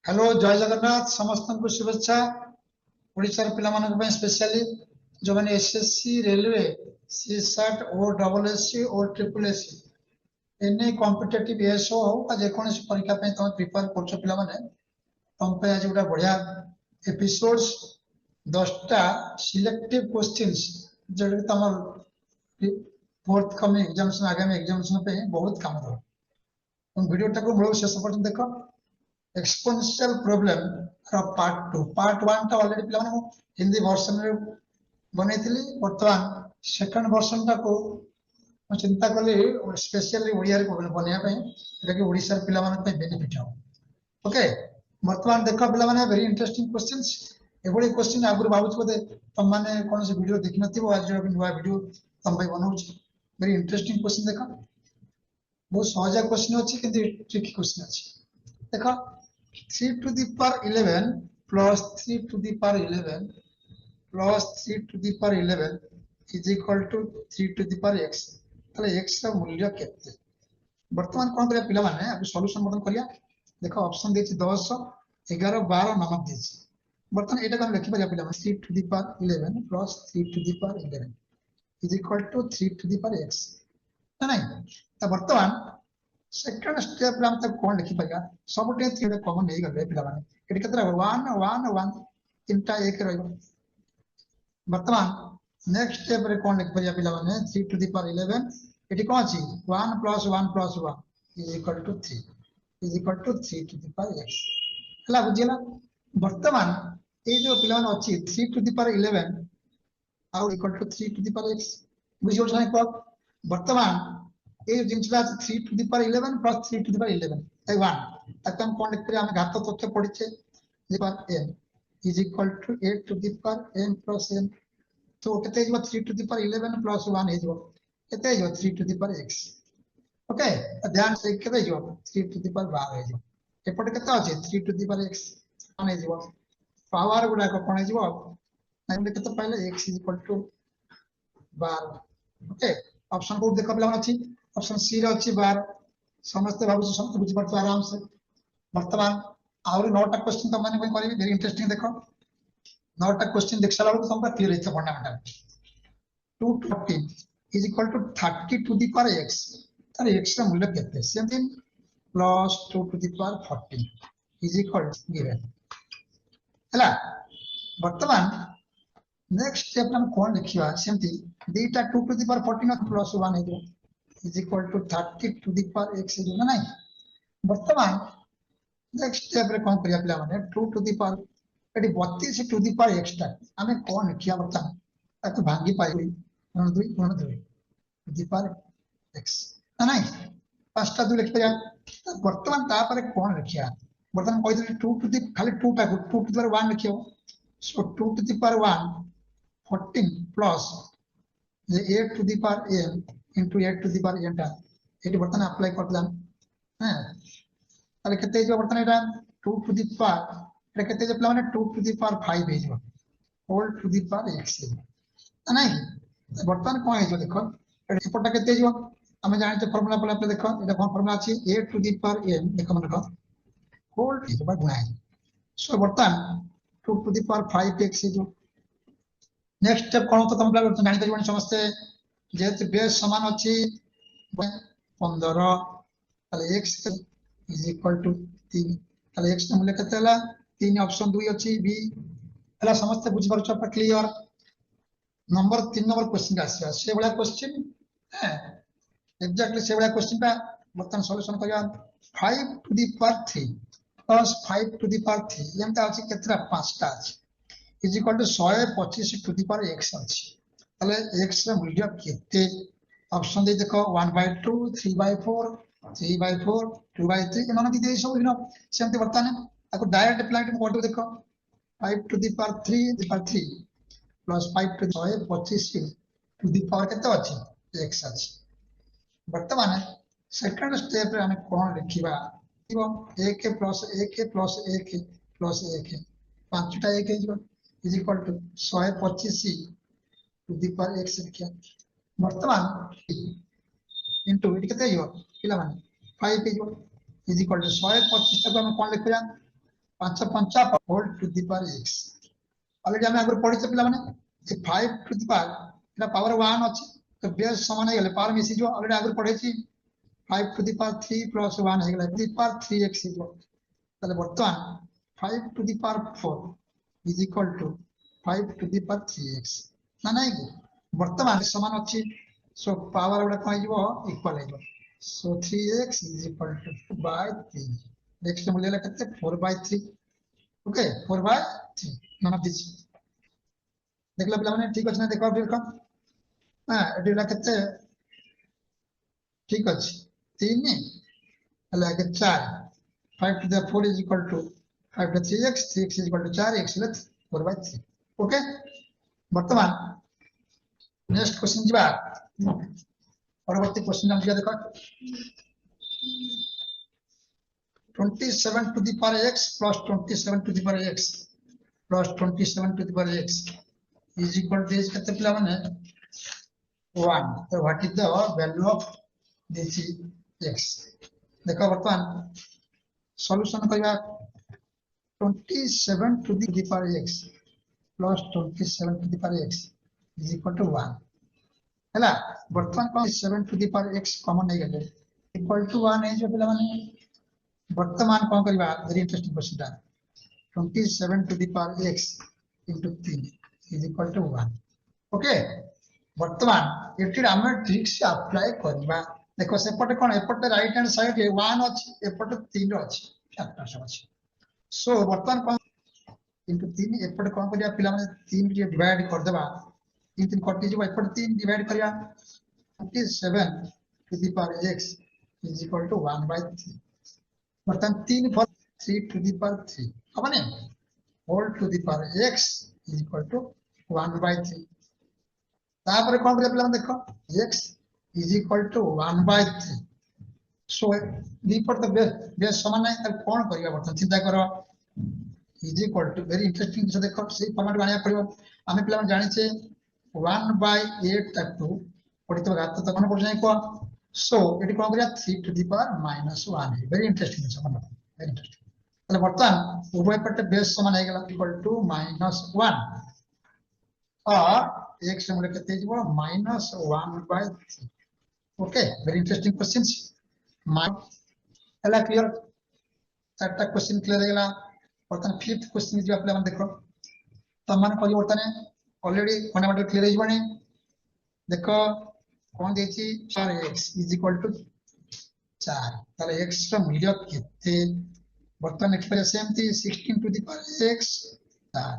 Hello जय जगन्नाथ समस्त को शुभेच्छा। ओडिशार पिलामानक ପାଇଁ स्पेशली जो माने SSC railway CSAT O double SC और ट्रिपल एससी एनी कॉम्पिटिटिव एसओ हो का जे कोनसी परीक्षा ପାଇଁ तम प्रिपेयर करछो पिला माने तम पे आज उडा बढ़िया एपिसोड्स 10टा सिलेक्टिव क्वेश्चंस जेड तमर फोर्थ कमिंग एग्जामिनेशन आगामी एग्जामिनेशन पे बहुत काम दो। तुम वीडियो टाको मूल शेष पर्यंत देखो। एक्सपोनेंशियल प्रॉब्लम पार्ट 2 पार्ट 1 टा ऑलरेडी पिला माने हिंदी वर्जन रे बनेइथिली वर्तमान सेकंड वर्जन टा को मैं चिंता कली स्पेशली ओडिया रे बनिया पे एटा कि ओडिसा पिला माने पे बेनिफिट हो। ओके वर्तमान देखो पिला माने वेरी इंटरेस्टिंग क्वेश्चंस एभली क्वेश्चन आगुर बाबू बोधे तुम माने कोन से वीडियो देखि नथिबो आज जो नुवा वीडियो तुम भाई बनाउछि वेरी इंटरेस्टिंग क्वेश्चन देखो बहुत सहज क्वेश्चन अछि किंतु ट्रिकी क्वेश्चन अछि देखो 3 to the power 11 plus 3 to the power 11 plus 3 to the power 11 is equal to 3 to the power x ताले x रा मूल्य केते वर्तमान कोन करिया पिला माने अब सॉल्यूशन मॉडल करिया देखो ऑप्शन देछि 10 11 12 नंबर देछि वर्तमान एटा हम लिखि परिया पिला माने 3 to the power 11 plus 3 to the power 11 is equal to 3 to the power x ना नहीं त वर्तमान सेकंड स्टेप रे हम तक कोन लिखि परिया सबटे थ्री कॉमन नहीं गले पिला माने एटी केतरा 1 1 1 तीनटा एक रहइबो वर्तमान नेक्स्ट स्टेप रे कोन लिखि परिया पिला माने 3 टू द पावर 11 एटी कोन अछि 1 + 1 + 1 is equal to 3 is equal to 3 to the power x हला बुझिला वर्तमान ए जो पिला माने अछि 3 टू द पावर 11 आउ equal to 3 to the power x बुझियो छै को वर्तमान ए जिंसला 3 to the power 11 plus 3 to the power 11 ए 1 तक हम कोन लिख पे हम घात तथ्य पढिछे जे पर n is equal to 8 to the power n plus n तो केते जो 3 to the power 11 plus 1 हे जो केते जो 3 to the power x okay ध्यान से केते जो 3 to the power 12 हे जो एपटे केते अछि 3 to the power x कोन हे जो पावर गुडा को कोन हे जो हम केते पहले x is equal to 12 okay option को देखो पहला अछि ऑप्शन सी रे अछि 12 समस्त भाबु समस्त बुझि परतो आराम से वर्तमान आउरी 9टा क्वेश्चन त माने करिबी वेरी इंटरेस्टिंग देखो 9टा क्वेश्चन देख साला तो हमका क्लियर है fundamental 214 is equal to 30 to the power x तार x रा मूल्य केते 17 plus 2 to the power 14 is equal given हला वर्तमान नेक्स्ट स्टेप हम कोन लिखिबा सेमति data 2 to the power 14 plus 1 है is equal to 30 to the power x है ना नहीं वर्तमान नेक्स्ट स्टेप रे कोन करिया पिला माने 2 to the power eighty 32 to the power x टा हमें कोन लिखिया वर्तमान ताको भांगी पाइबी 2 to the power x ना नहीं पांचटा 2 लिख परिया वर्तमान ता पर कोन लिखिया वर्तमान कहि 2 to the खाली 2 टा 2 to the power 1 लिखियो सो 2 to the power 1 14 plus 8 to the power n into 8 to the power n टा एटी वर्तमान अप्लाई करतलाम हैं ताले केते जो वर्तमान एटा 2 to the power एटा केते जो माने 2 to the power 5 हे जो whole to the power x नहीं वर्तमान कोन हे जो देखो एपटा केते जो हम जानते फार्मूला पले देखो एटा फार्मूला अछि 8 to the power n देखो मन देखो होल टू द पावर गुणा सो वर्तमान 2 to the power 5x जो नेक्स्ट स्टेप कोन तो तुम जानि परिबन समस्त जेते बेस समान अछि 15 ताले x इज इक्वल टू 3 ताले x मूल्य केते हला 3 ऑप्शन 2 अछि b हला समस्त बुझ परछ पर क्लियर नंबर 3 नंबर क्वेश्चन आसी से बडा क्वेश्चन है एग्जैक्टली से बडा क्वेश्चन का बर्तन सॉल्यूशन करिया 5 to the power 3 plus 5 to the power 3 एमता अछि केतरा पांचटा अछि is equal to 125 to the power x अछि ताले x रा मूल्य केते ऑप्शन दे देखो 1/2 3/4 3/4 2/3 एमन दि देइ सब इनो सेमते वर्तमान ताको डायरेक्ट अप्लाई टू कोड देखो 5 to the power 3 plus 5 to the 125 to the power केते अछि x अछि वर्तमान सेकंड स्टेप रे हम कोन लिखिबा एक प्लस 1 प्लस 1 प्लस 1 पांचटा 1 हे is equal to 125 to the power x लिखिया वर्तमान इनटू इट केते हो पिला माने 5 पे जो इज इक्वल टू 125 तक हम कोन लिखिया 5 पंचा whole to the power x already हम आगे पढ़ी पिला माने ये 5 टू द पावर एटा पावर 1 अछि तो बेस समान हे गेले पावर मिसी जो ऑलरेडी आगे पढ़े छी 5 टू द पावर 3 प्लस 1 हे गेले टू द पावर 3x हो ताले वर्तमान 5 to the power 4 is equal to 5 to the power 3x ना नहीं कि वर्तमान समान अछि सो पावर गुडा कोइ जीवो इक्वल हे so 3x is equal to 2 by 3 next मूल्य ला कते 4 by 3 ओके 4 by 3 नन दिस देखला पिला माने ठीक अछि ना देखो देखो हां एडी ला कते ठीक अछि 3 हला के 4 5 to the 4 is equal to 5 to 3x 3x is equal to 4x let 4 by 3 okay वर्तमान नेक्स्ट क्वेश्चन जीवा परवर्ती क्वेश्चन हम देखो 27 to the power x plus 27 to the power x plus 27 to the power x is equal to this कते पिला माने 1 तो what is the value of this x देखो वर्तमान सॉल्यूशन करबा 27 to the power x plus 27 to the power x is equal to 1 हैला वर्तमान को 7 to the power x common नहीं गले इक्वल टू 1 है जो पिला माने वर्तमान को करबा वेरी इंटरेस्टिंग क्वेश्चन दा 27 to the power x into 3 is equal to 1 okay वर्तमान एठी हम ट्रिक से अप्लाई करबा देखो सेपटे कोन एपटे राइट हैंड साइड रे 1 अछि एपटे 3 अछि फैक्टर्स अछि सो वर्तमान को into 3 एपटे कोन करिया पिला माने 3 के डिवाइड कर देबा 3 कटि जबा एपटे 3 डिवाइड करिया 27 to the power x is equal to 1 by 3 वर्तमान 3 for 3 to the power 3 अपने whole to the power x is equal to 1 by 3 तापर कोन करिया पिला देखो x is equal to 1 by 3 so दी पर तो बेस समान नहीं त कोन करिया वर्तमान चिंता करो is equal to very interesting से देखो से फॉर्मेट बानिया पड़िबो आमे पिला जानि छे 1 by 8 तक टू पड़ितो घात तो कोन पड़ जाय को सो एटी कोन करिया 3 to the power -1 है वेरी इंटरेस्टिंग समान वेरी इंटरेस्टिंग तले वर्तमान उभय पटे बेस समान है गेला इक्वल टू -1 और x मूल्य केते जीवो -1 by 3 okay very interesting questions हला क्लियर चारटा क्वेश्चन क्लियर है गेला वर्तमान फिफ्थ क्वेश्चन जो आपले मन देखो त मन कहि वर्तमान ऑलरेडी फंडामेंटल क्लियर है बने देखो कौन देछि 4x इज इक्वल टू 4 ताले x का मूल्य केते वर्तमान एक्सप्रेशन सेम थी 16 to the power x 4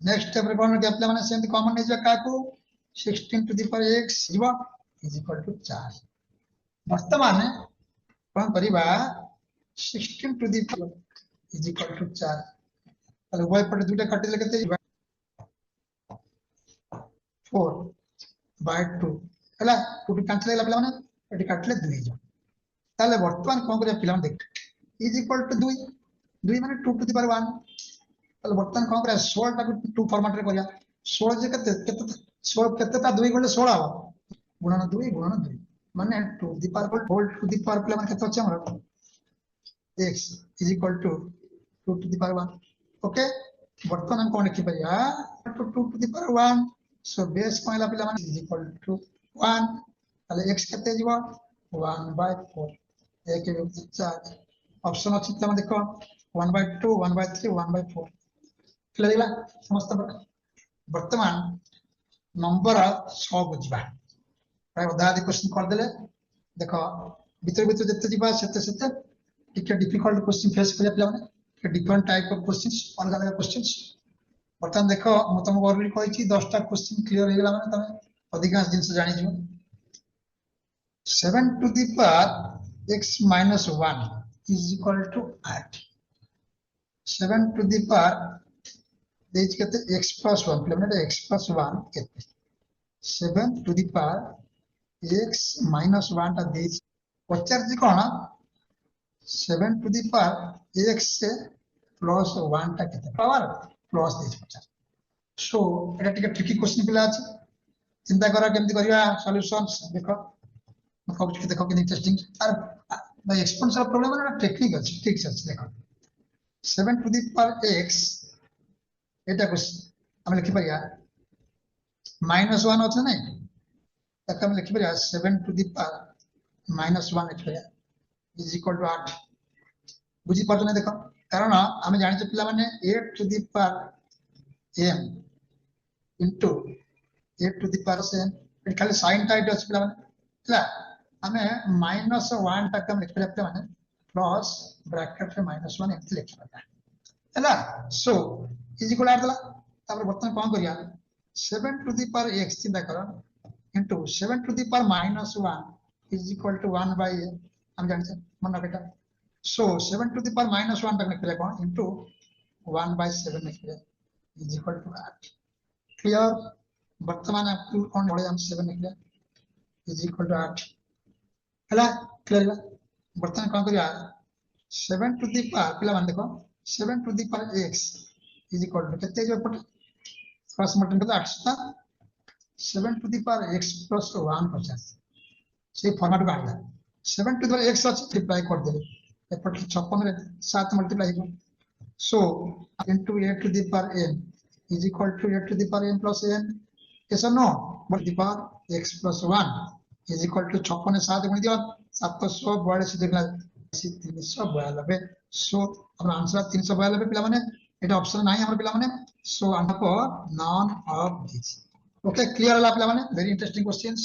next step रे कोन के आपले माने सेम कॉमन ने जो काकू 16 टू द पावर x जीवा इज इक्वल टू 4 वर्तमान कोन करिबा 16 to the power is equal to 4 ताले उभय पटे दुटा काटिले केते जीवा 4 by 2 हला टू कैंसिल होला पिला माने एटी काटले 2 जो ताले वर्तमान कोन करिया पिला माने देख इज इक्वल टू 2 2 माने 2 टू द पावर 1 ताले वर्तमान कोन करिया 16 टा 2 फॉर्मेट रे करिया 16 जे केते 16 केते ता 2 गुणे 16 हो गुणन 2 माने 2 the power whole to the power पिला माने केते अछि हमर x is equal to 2 to the power 1 okay वर्तमान हम कोन लिखि परिया 2 to the power 1 so base कोन ला पिला माने इज इक्वल टू 1 ताले x केते जीवा 1 by 4 एक के 4 ऑप्शन अछि त देखो 1 by 2 1 by 3 1 by 4 क्लियर होला समस्त वर्तमान नंबर 6 बुझबा प्राय आधा आधि क्वेश्चन कर देले देखो भीतर भीतर जते जीवा सेते सेते टिके डिफिकल्ट क्वेश्चन फेस करिया पिला माने डिफरेंट टाइप ऑफ क्वेश्चंस अलग अलग क्वेश्चंस वर्तमान देखो म तुमको ऑलरेडी कहि छी 10 टा क्वेश्चन क्लियर हो गेला माने तमे अधिकांश जिंस जानि जिवो 7 to the power x minus 1 is equal to 8 7 to the power देज केते x plus 1 plus x plus 1 केते 7 to the power x minus 1 ता देज पचार जी कोन 7 to the power x से plus 1 ता केते पावर प्लस देज पचार सो एटा टिके ट्रिकी क्वेश्चन पिला अछि चिंता करा केमति करिया सॉल्यूशंस देखो देखो कि इंटरेस्टिंग और भाई एक्सपोनेंशियल प्रॉब्लम है ना टेक्निक अछि ठीक से देखो 7 to the power x এটা আমি লিখি পারিয়া -1 আছে নাই তাকে আমি লিখি পারিয়া 7 to the power -1 লিখি পারিয়া is equal to 8 বুঝি পারছ না দেখো কারণ আমি জানিছি পিলা মানে 8 to the power m into 8 to the power n এটা খালি সাইন টা এটা আছে পিলা মানে ହେଲା ଆମେ -1 টাকে ଆମେ লিখি পারিয়া মানে प्लस ब्रैकेट रे -1 एमती लिखि पाता हैला सो इज इक्वल आर दला तापर बर्तन कोन करिया 7 टू द पावर x चिंता करो into 7 to the power -1 is equal to 1 by हम जानते मन बेटा सो 7 टू द पावर -1 तक लिख कोन इनटू 1 बाय 7 लिख इज इक्वल टू 8 क्लियर वर्तमान आपको कोन बड़े हम 7 लिख इज इक्वल टू 8 हैला क्लियर बर्तमान कोन करिया 7 टू द पावर पिला मान देखो 7 to the power x is equal to कितने जो पट क्रॉस मल्टीप्लाई कर 8 था 7 to the power x plus 1 50 से फॉर्मेट को आइला 7 to the power x multiply कर दे एपट 56 रे 7 मल्टीप्लाई हो so into a to the power n is equal to a to the power n plus n yes or no but the power x plus 1 is equal to 56 ने 7 गुण दिया 742 से देखला 392 सो हमर आंसर 392 पिला माने एटा ऑप्शन नाही हमर पिला माने सो हमको none of this okay clear होला पिला माने वेरी इंटरेस्टिंग क्वेश्चंस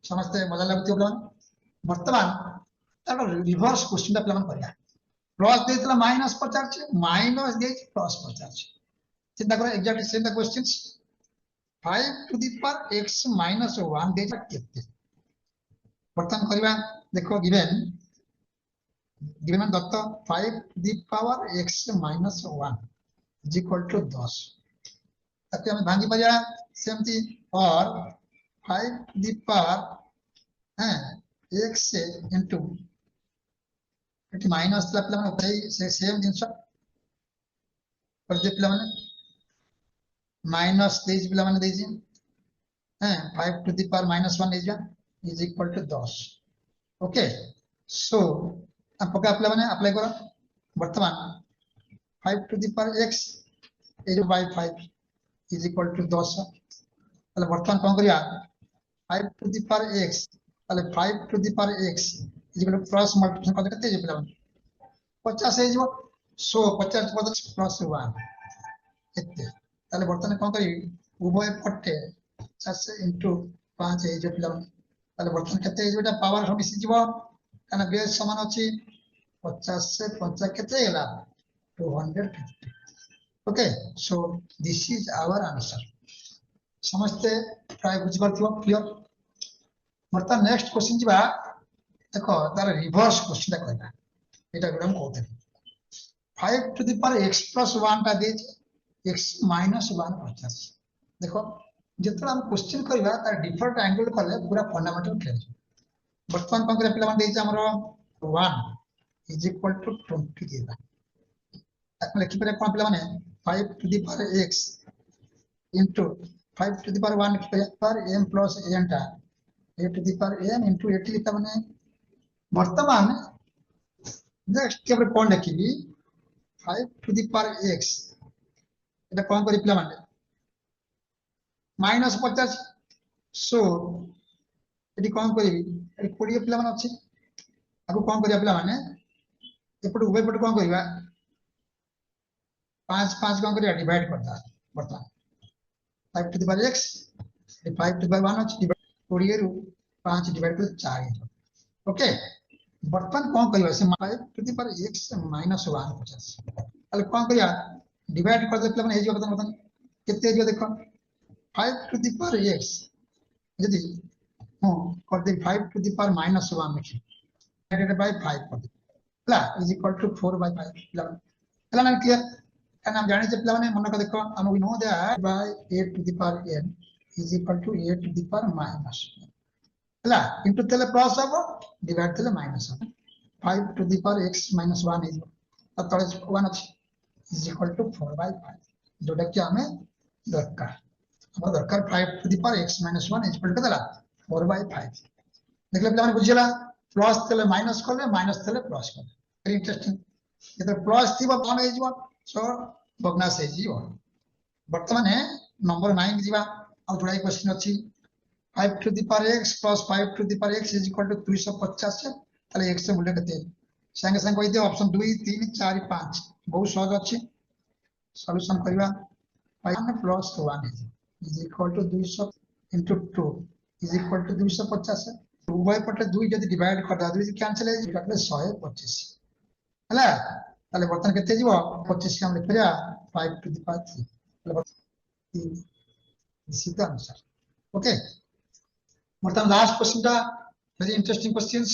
समझते मजा लागुती पिला माने वर्तमान तार रिवर्स क्वेश्चन दा पिला माने करिया प्लस देतला -50 माइनस दे प्लस 50 चिंता करो exactly same the questions 5 to the power x -1 दे केते वर्तमान करबा देखो गिवन दत्त 5 to the power x -1 is equal to 10 ताकि हम भांगी परिया सेमती और 5 to the power x into एटी माइनस ला पिला माने से सेम जिंस पर दे पिला माने माइनस देज पिला माने देजी 5 टू द पावर -1 देजा is equal to 10 okay so अब पका अप्लाई माने अप्लाई करो वर्तमान 5 टू द पावर x ए जो बाय 5 is equal to 10 তাহলে वर्तमान कोन करिया 5 टू द पावर x তাহলে 5 to the power x is equal to cross multiplication कर देते जे पिला 50 है जो सो 50 प्लस 1 एते তাহলে वर्तमान कोन करी उभय पट्टे 4 इनटू 5 है जो पिला তাহলে বর্তমান কেতে এইটা পাওয়ার সব মিশি যাব কারণ বেস সমান আছে 50 से 50 কেতে এলা 250 okay so this is our answer समझते ट्राई बुझ पारथियो क्लियर बर्तमान नेक्स्ट क्वेश्चन जीवा देखो तार रिवर्स क्वेश्चन ता कहना एटा गुडम कहते 5 टू द पावर x + 1 ता दे x - 1 50 देखो जितना हम क्वेश्चन करबा तार डिफरेंट एंगल करले पूरा फंडामेंटल क्लियर वर्तमान कोन करे पिला मान देइछ हमरो 1 इज इक्वल टू 20 देबा ताकि लिखि परे कोन पिला माने 5 to the power x into 5 to the power 1 लिखि परे पर m प्लस n टा a to the power n into 8 लिखा माने वर्तमान नेक्स्ट के पर कोन लिखिबी 5 टू द पावर x एटा कोन करि पिला माने -50 सो एटी कोन करिवि एटी 20 पिला माने अछि आगु कोन करिया पिला माने एपट उभय पट कोन करिवा 5 5 कोन करिया डिवाइड करता बर्तमान 5 to the power x 5 to the power 1 अछि डिवाइड 20 रु 5 डिवाइड कर 4 ओके बर्तमान कोन करिवा से 5 टू द पावर x -1 50 अल कोन करिया डिवाइड कर दे पिला माने हे जो बर्तमान केते जो देखो 5 टू द पावर x यदि हां कर दे 5 टू द पावर -1 लिखि डिवाइडेड बाय 5 कर दे ला इज इक्वल टू 4 बाय 5 ला ना क्लियर कारण हम जानि जे पिला माने मन को देखो हम we know that by a to the power n is equal to a to the power minus ला इनटू तेले प्लस हो डिवाइड तेले माइनस हो 5 to the power x -1 is तळे 1 अछि इज इक्वल टू 4 बाय 5 जोटा कि हमें दरकार हमर दरकार 5 to the power x -1 is equal to देला 4 बाय 5 देखले पिला माने बुझिला प्लस तेले माइनस करले माइनस तेले प्लस करले वेरी इंटरेस्टिंग ये प्लस थी कौन हो सो भग्नाश हो बर्तमान नंबर 9 जीवा आ जोड़ा क्वेश्चन अच्छी 5 to the power x plus 5 to the power x is equal to 250 ताले x मूल्य केते संगे संगे कहि दियो ऑप्शन 2 3 4 5 बहुत सहज अच्छी सॉल्यूशन करबा 5 plus 1 is equal to 200 into 2 is equal to 250 उभय पटे 2 जदि डिवाइड करदा 2 कैंसिल हे काटले 125 हला ताले बर्तन केते जीवो 25 हम लिख परिया 5 टू द पावर 3 सीधा आंसर ओके बर्तन लास्ट क्वेश्चन टा वेरी इंटरेस्टिंग क्वेश्चंस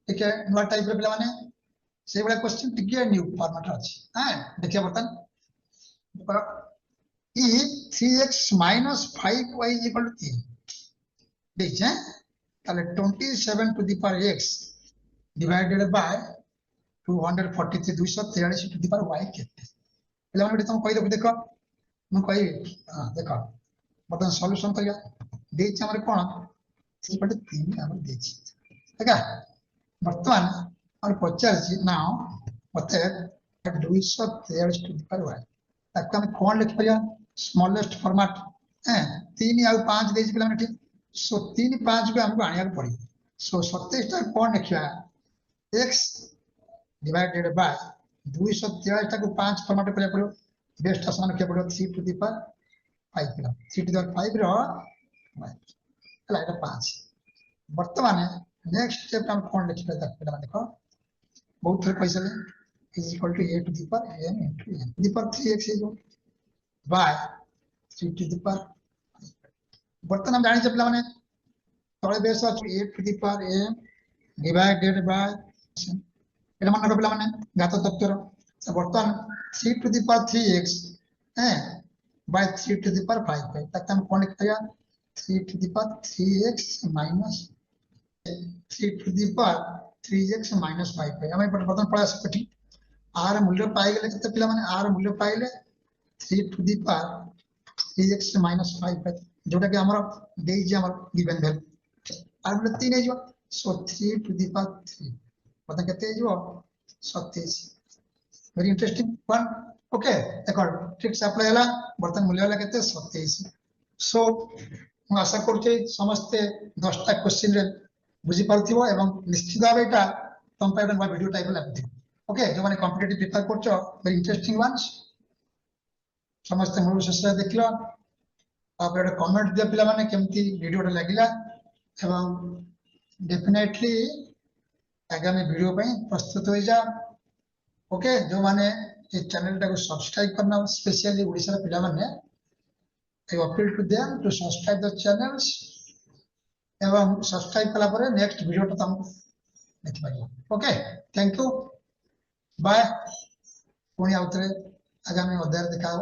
ठीक है नवा टाइप रे पिला माने से बड़ा क्वेश्चन टिके न्यू फॉर्मेट अछि हां देखिए बर्तन ई 3x minus 5y is equal to 3 ठीक है ताले 27 to the power x divided by 243 243 to the power y केते पिला माने तुम कहि देखो मैं कहि हां देखो बर्तन सॉल्यूशन करिया देछि हमर कोन से पटे 3 हमर देछि ठीक है बर्तमान और पचार नाउ मते 243 to the power y ताकि हम कोन लिख परिया स्मॉलेस्ट फॉर्मेट हैं 3 या 5 देछि पिला माने ठीक सो 3 5 को हमको आनिया पड़ी सो 27 टा कोन लिखिया x डिवाइडेड बाय 243 टा को 5 फॉर्मेट करे पड़ो बेस्ट समान के पड़ो 3 टू द पावर 5 पिला 3 टू द पावर 5 रो हला एटा 5 वर्तमान नेक्स्ट स्टेप हम कोन लिखिबे पिला देखो बहुत थोड़े पैसा ले is equal to a to the power n into n to the power 3x is by 3 to the power बर्तन हम जानि पिला माने तळे बेस अछि a to the power n divided by एटा मन पिला माने घात तत्वर से बर्तन 3 टू द पावर 3x हैं बाय 3 टू द पावर 5 तक हम कोन लिखया 3 to the power 3x minus 3 to the power 3x minus 5 हम बर्तन पढ़ा सकती r मूल्य पाई गेले केते पिला माने r मूल्य पाइले 3 to the power 3x minus 5 जोटा कि हमर देइ जे हमर गिवन वैल्यू r मूल्य 3 हे जो सो 3 टू द पावर 3 पता केते जो 27 वेरी इंटरेस्टिंग वन ओके देखो ठीक से अप्लाई हला बर्तन मूल्य हला केते 27 सो हम आशा करते समस्त 10 टा क्वेश्चन रे बुझी पारथिबो एवं निश्चित भाबे एटा तुम पे एटा वीडियो टाइप लागथि ओके जो माने कॉम्पिटिटिव प्रिपेयर करछो वेरी इंटरेस्टिंग वन्स समस्त मूल शेष देखलो आप एटा कमेंट दिया पिला माने केमती वीडियो लागिला एवं डेफिनेटली आगामी वीडियो पे प्रस्तुत हो जा ओके जो माने ये चैनल टा को सब्सक्राइब करना स्पेशली ओडिसा पिला माने I appeal to them to subscribe the channels एवं सब्सक्राइब कला परे नेक्स्ट वीडियो तो तुम देखि पाइबो ओके थैंक यू बाय पुणी आउतरे आगामी अध्याय दिखाओ।